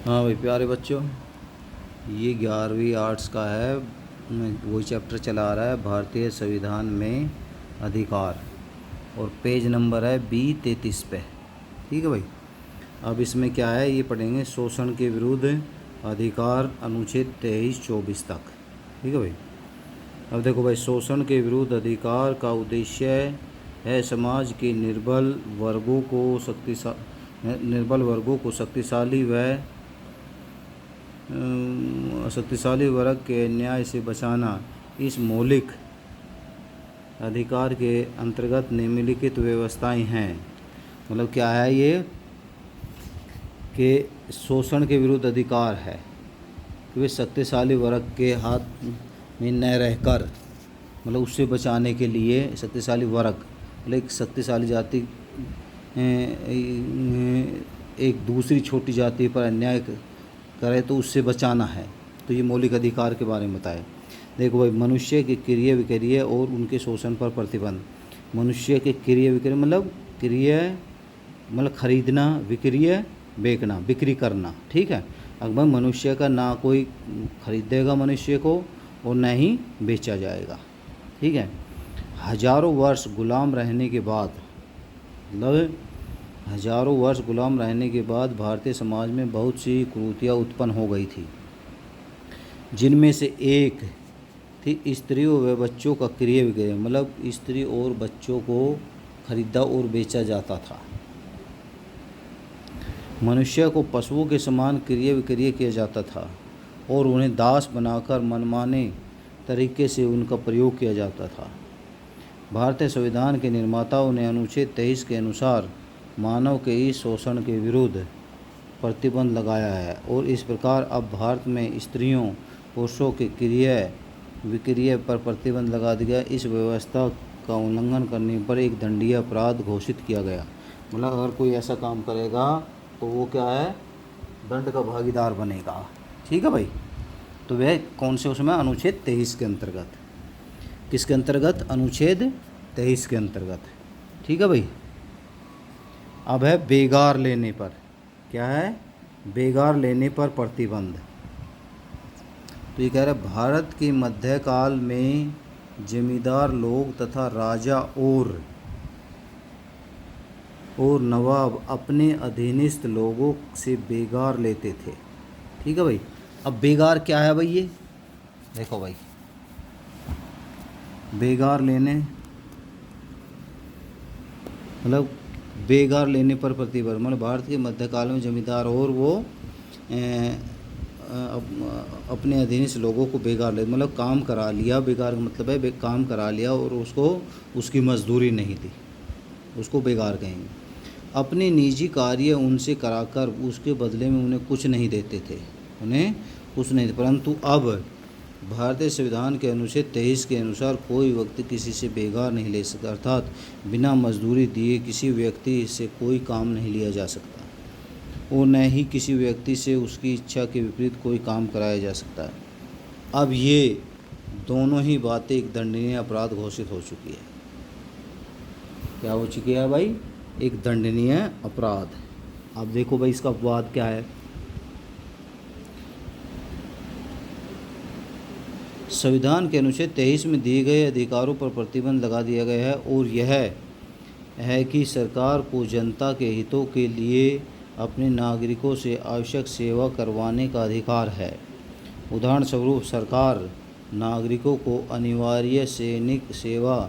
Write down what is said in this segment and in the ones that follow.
हाँ भाई प्यारे बच्चों, ये 11वीं आर्ट्स का है। वही चैप्टर चला रहा है भारतीय संविधान में अधिकार, और पेज नंबर है B33 पे। ठीक है भाई। अब इसमें क्या है ये पढ़ेंगे, शोषण के विरुद्ध अधिकार अनुच्छेद 23-24 तक। ठीक है भाई। अब देखो भाई, शोषण के विरुद्ध अधिकार का उद्देश्य है समाज के निर्बल वर्गों को शक्तिशाली व शक्तिशाली वर्ग के अन्याय से बचाना। इस मौलिक अधिकार के अंतर्गत निम्नलिखित व्यवस्थाएं हैं। मतलब क्या है ये कि शोषण के विरुद्ध अधिकार है कि वे शक्तिशाली वर्ग के हाथ में न रहकर, मतलब उससे बचाने के लिए शक्तिशाली वर्ग, मतलब एक शक्तिशाली जाति एक दूसरी छोटी जाति पर अन्याय करे तो उससे बचाना है। तो ये मौलिक अधिकार के बारे में बताए। देखो भाई, मनुष्य के क्रिय विक्रिय और उनके शोषण पर प्रतिबंध। मनुष्य के क्रिय विक्रिय मतलब क्रिय मतलब खरीदना, विक्रिय बेचना, बिक्री करना। ठीक है। अगर मनुष्य का ना कोई खरीदेगा मनुष्य को, और न ही बेचा जाएगा। ठीक है। हजारों वर्ष गुलाम रहने के बाद, मतलब हजारों वर्ष गुलाम रहने के बाद भारतीय समाज में बहुत सी कुरीतियाँ उत्पन्न हो गई थी, जिनमें से एक थी स्त्रियों व बच्चों का क्रय विक्रय। मतलब स्त्री और बच्चों को खरीदा और बेचा जाता था। मनुष्य को पशुओं के समान क्रय विक्रय किया जाता था और उन्हें दास बनाकर मनमाने तरीके से उनका प्रयोग किया जाता था। भारतीय संविधान के निर्माताओं ने अनुच्छेद 23 के अनुसार मानव के इस शोषण के विरुद्ध प्रतिबंध लगाया है, और इस प्रकार अब भारत में स्त्रियों पुरुषों के क्रय विक्रय पर प्रतिबंध लगा दिया। इस व्यवस्था का उल्लंघन करने पर एक दंडनीय अपराध घोषित किया गया। मतलब अगर कोई ऐसा काम करेगा तो वो क्या है, दंड का भागीदार बनेगा। ठीक है भाई। तो वह कौन से उसमें, अनुच्छेद 23 के अंतर्गत। किसके अंतर्गत? अनुच्छेद 23 के अंतर्गत। ठीक है भाई। अब है बेगार लेने पर। क्या है? बेगार लेने पर प्रतिबंध। तो ये कह रहा है, भारत के मध्यकाल में जमींदार लोग तथा राजा और नवाब अपने अधीनस्थ लोगों से बेगार लेते थे। ठीक है भाई। अब बेगार क्या है भाई? ये देखो भाई, बेगार लेने मतलब बेगार लेने पर प्रतिबंध। मतलब भारत के मध्यकाल में जमींदार और वो अपने अधीनस्थ लोगों को बेगार ले, मतलब काम करा लिया। बेगार का मतलब है काम करा लिया और उसको उसकी मजदूरी नहीं दी, उसको बेगार कहेंगे। अपने निजी कार्य उनसे कराकर उसके बदले में उन्हें कुछ नहीं देते थे, परंतु अब भारतीय संविधान के अनुच्छेद 23 के अनुसार कोई व्यक्ति किसी से बेगार नहीं ले सकता। अर्थात बिना मजदूरी दिए किसी व्यक्ति से कोई काम नहीं लिया जा सकता, और न ही किसी व्यक्ति से उसकी इच्छा के विपरीत कोई काम कराया जा सकता है। अब ये दोनों ही बातें एक दंडनीय अपराध घोषित हो चुकी है। क्या हो चुकी है भाई? एक दंडनीय अपराध। अब देखो भाई, इसका अपवाद क्या है। संविधान के अनुच्छेद 23 में दिए गए अधिकारों पर प्रतिबंध लगा दिया गया है, और यह है कि सरकार को जनता के हितों के लिए अपने नागरिकों से आवश्यक सेवा करवाने का अधिकार है। उदाहरण स्वरूप, सरकार नागरिकों को अनिवार्य सैनिक सेवा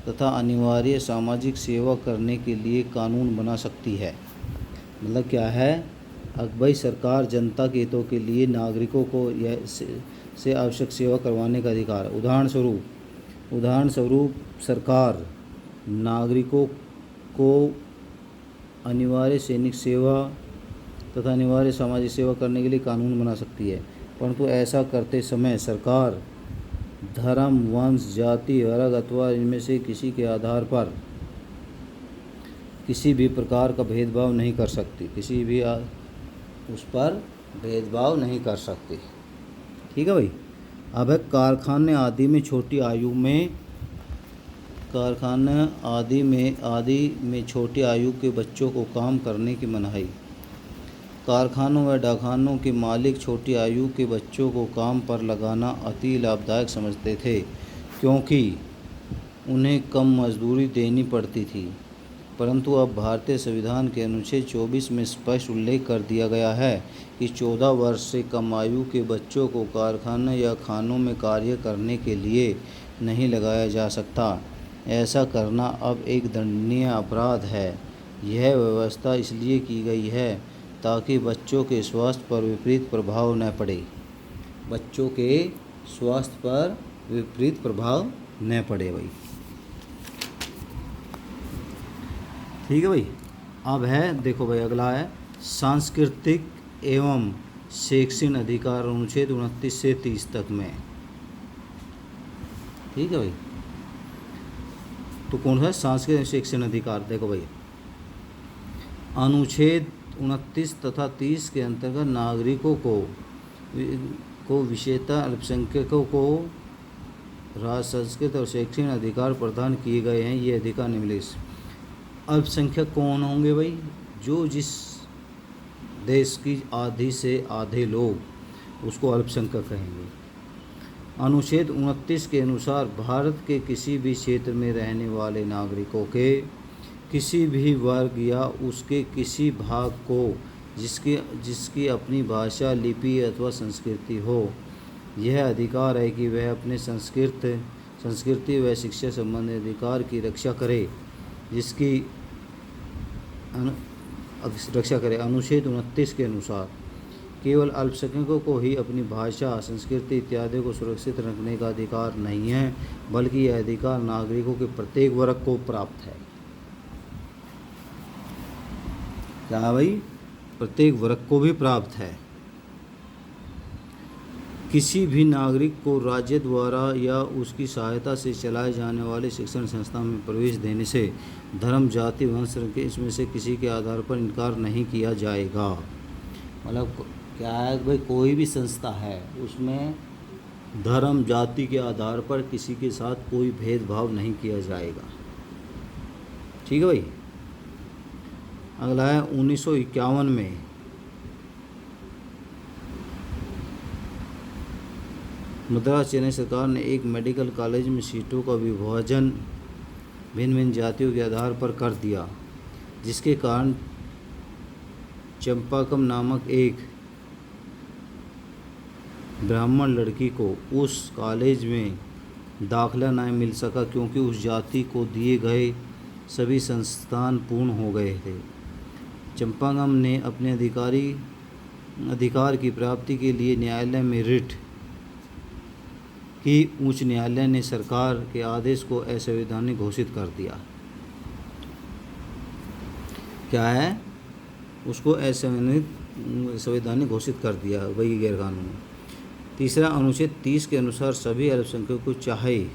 तथा अनिवार्य सामाजिक सेवा करने के लिए कानून बना सकती है। मतलब क्या है? अब भाई, सरकार जनता के हितों के लिए नागरिकों को यह से आवश्यक सेवा करवाने का अधिकार। उदाहरण स्वरूप सरकार नागरिकों को अनिवार्य सैनिक सेवा तथा अनिवार्य सामाजिक सेवा करने के लिए कानून बना सकती है, परंतु ऐसा करते समय सरकार धर्म, वंश, जाति, वर्ग अथवा इनमें से किसी के आधार पर किसी भी प्रकार का भेदभाव नहीं कर सकती, किसी भी उस पर भेदभाव नहीं कर सकती। ठीक है भाई। अब है कारखाने आदि में छोटी आयु में छोटी आयु के बच्चों को काम करने की मनाही। कारखानों व डाकखानों के मालिक छोटी आयु के बच्चों को काम पर लगाना अति लाभदायक समझते थे, क्योंकि उन्हें कम मजदूरी देनी पड़ती थी। परंतु अब भारतीय संविधान के अनुच्छेद 24 में स्पष्ट उल्लेख कर दिया गया है कि 14 वर्ष से कम आयु के बच्चों को कारखाने या खानों में कार्य करने के लिए नहीं लगाया जा सकता। ऐसा करना अब एक दंडनीय अपराध है। यह व्यवस्था इसलिए की गई है ताकि बच्चों के स्वास्थ्य पर विपरीत प्रभाव न पड़े। बच्चों के स्वास्थ्य पर विपरीत प्रभाव न पड़े भाई। ठीक है भाई। अब है देखो भाई, अगला है सांस्कृतिक एवं शैक्षणिक अधिकार, अनुच्छेद 29 से 30 तक में। ठीक है भाई। तो कौन सा सांस्कृतिक शैक्षणिक अधिकार? देखो भाई, अनुच्छेद 29 तथा 30 के अंतर्गत नागरिकों को विशेषतः अल्पसंख्यकों को राज, सांस्कृतिक और शैक्षणिक अधिकार प्रदान किए गए हैं। ये अधिकार निम्नलिखित। अल्पसंख्यक कौन होंगे भाई? जो जिस देश की आधी से आधे लोग, उसको अल्पसंख्यक कहेंगे। अनुच्छेद 29 के अनुसार भारत के किसी भी क्षेत्र में रहने वाले नागरिकों के किसी भी वर्ग या उसके किसी भाग को जिसकी अपनी भाषा, लिपि अथवा संस्कृति हो, यह अधिकार है कि वह अपने संस्कृति व शिक्षा संबंधी अधिकार की रक्षा करे, जिसकी रक्षा करे। अनुच्छेद 29 के अनुसार केवल अल्पसंख्यकों को ही अपनी भाषा, संस्कृति इत्यादि को सुरक्षित रखने का अधिकार नहीं है, बल्कि यह अधिकार नागरिकों के प्रत्येक वर्ग को प्राप्त है। क्या भाई? प्रत्येक वर्ग को भी प्राप्त है। किसी भी नागरिक को राज्य द्वारा या उसकी सहायता से चलाए जाने वाले शिक्षण संस्था में प्रवेश देने से धर्म, जाति, वंश के इसमें से किसी के आधार पर इनकार नहीं किया जाएगा। मतलब क्या है भाई, कोई भी संस्था है उसमें धर्म, जाति के आधार पर किसी के साथ कोई भेदभाव नहीं किया जाएगा। ठीक है भाई। अगला है 1951 में मद्रास चेन्नई सरकार ने एक मेडिकल कॉलेज में सीटों का विभाजन भिन्न भिन्न जातियों के आधार पर कर दिया, जिसके कारण चंपाकम नामक एक ब्राह्मण लड़की को उस कॉलेज में दाखिला न मिल सका, क्योंकि उस जाति को दिए गए सभी संस्थान पूर्ण हो गए थे। चंपाकम ने अपने अधिकार की प्राप्ति के लिए न्यायालय में रिट की। उच्च न्यायालय ने सरकार के आदेश को असंवैधानिक घोषित कर दिया। क्या है? उसको असंवैधानिक घोषित कर दिया, वही गैर कानूनी। तीसरा, अनुच्छेद 30 के अनुसार सभी अल्पसंख्यकों को चाहे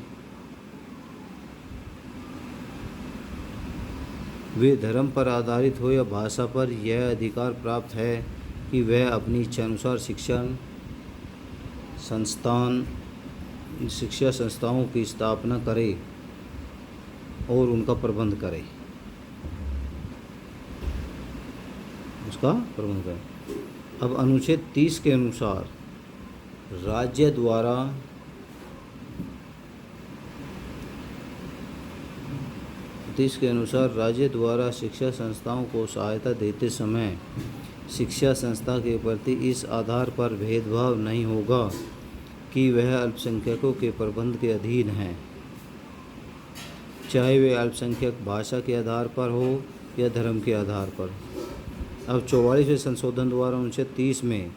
वे धर्म पर आधारित हो या भाषा पर, यह अधिकार प्राप्त है कि वह अपनी इच्छानुसार शिक्षा संस्थाओं की स्थापना करे और उनका प्रबंध करे, उसका प्रबंध करे। अब अनुच्छेद 30 के अनुसार राज्य द्वारा शिक्षा संस्थाओं को सहायता देते समय शिक्षा संस्था के प्रति इस आधार पर भेदभाव नहीं होगा कि वह अल्पसंख्यकों के प्रबंध के अधीन हैं, चाहे वे अल्पसंख्यक भाषा के आधार पर हो या धर्म के आधार पर। अब 44वें संशोधन द्वारा अनुच्छेद 30 में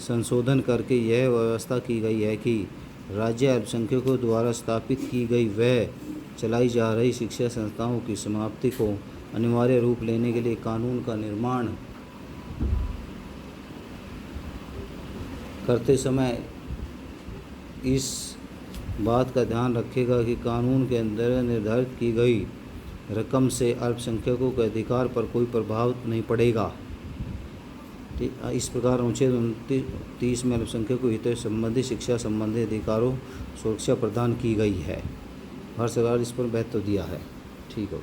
संशोधन करके यह व्यवस्था की गई है कि राज्य अल्पसंख्यकों द्वारा स्थापित की गई व चलाई जा रही शिक्षा संस्थाओं की समाप्ति को अनिवार्य रूप लेने के लिए कानून का निर्माण करते समय इस बात का ध्यान रखेगा कि कानून के अंदर निर्धारित की गई रकम से अल्पसंख्यकों के अधिकार पर कोई प्रभाव नहीं पड़ेगा। इस प्रकार अनुच्छेद 30 में अल्पसंख्यकों हितों संबंधी शिक्षा संबंधी अधिकारों सुरक्षा प्रदान की गई है। भारत सरकार इस पर महत्व दिया है। ठीक है।